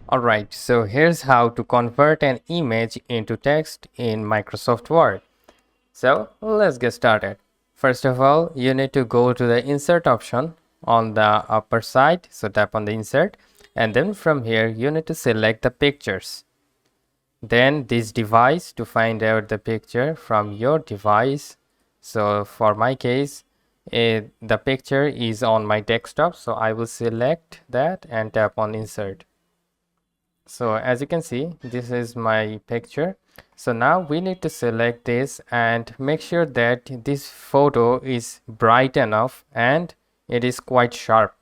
Alright, so here's how to convert an image into text in Microsoft Word. So let's get started. First of all, you need to go to the insert option on the upper side. So tap on the insert, and then from here you need to select the pictures. Then this device to find out the picture from your device. So for my case, the picture is on my desktop. So I will select that and tap on insert. So as you can see, this is my picture. So now we need to select this and make sure that this photo is bright enough and it is quite sharp.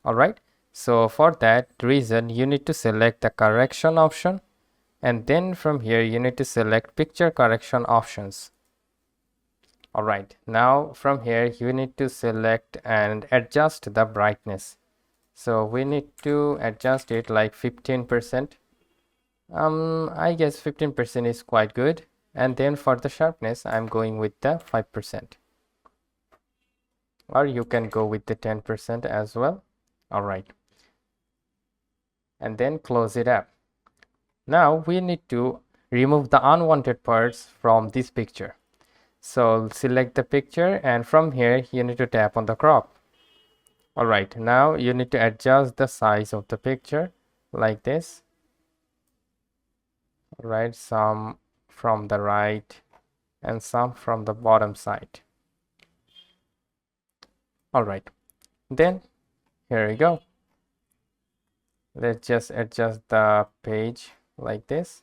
Alright, so for that reason you need to select the correction option, and then from here you need to select picture correction options. Alright, now from here you need to select and adjust the brightness. So we need to adjust it like 15%. I guess 15% is quite good. And then for the sharpness, I'm going with the 5%. Or you can go with the 10% as well. Alright. And then close it up. Now we need to remove the unwanted parts from this picture. So select the picture, and from here you need to tap on the crop. Alright, now you need to adjust the size of the picture like this. Alright, some from the right and some from the bottom side. Alright, then here we go. Let's just adjust the page like this.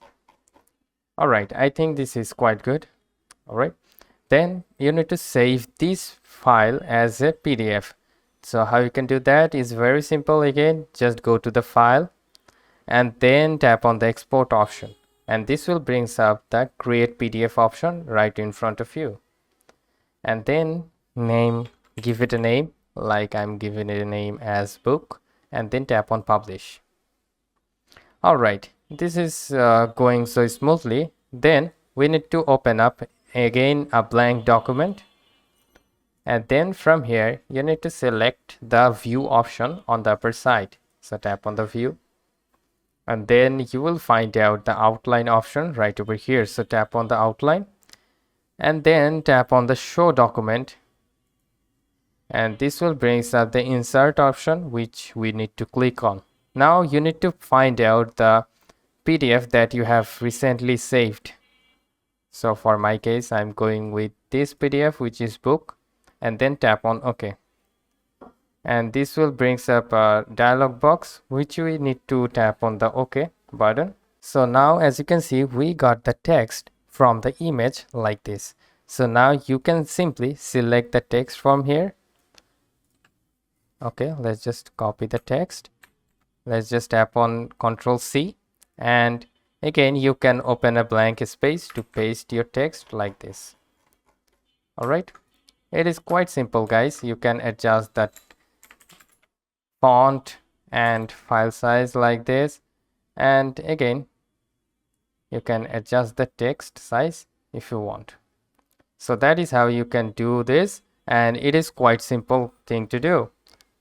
Alright, I think this is quite good. Alright, then you need to save this file as a PDF. So how you can do that is very simple. Again, just go to the file and then tap on the export option, and this will bring up the create PDF option right in front of you. And then give it a name, like I'm giving it a name as book, and then tap on publish. Alright, this is going so smoothly. Then we need to open up again a blank document. And then from here you need to select the view option on the upper side. So tap on the view, and then you will find out the outline option right over here. So tap on the outline and then tap on the show document, and this will bring up the insert option, which we need to click on. Now you need to find out the PDF that you have recently saved. So for my case, I'm going with this PDF, which is book, and then tap on OK. And this will bring up a dialog box, which we need to tap on the OK button. So now as you can see, we got the text from the image like this. So now you can simply select the text from here. Okay, let's just copy the text. Let's just tap on Ctrl C, and again you can open a blank space to paste your text like this. Alright, it is quite simple, guys. You can adjust that font and file size like this, and again you can adjust the text size if you want. So that is how you can do this, and it is quite simple thing to do.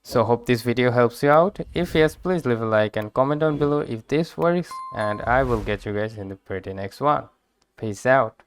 So hope this video helps you out. If yes, please leave a like and comment down below if this works, and I will get you guys in the pretty next one. Peace out.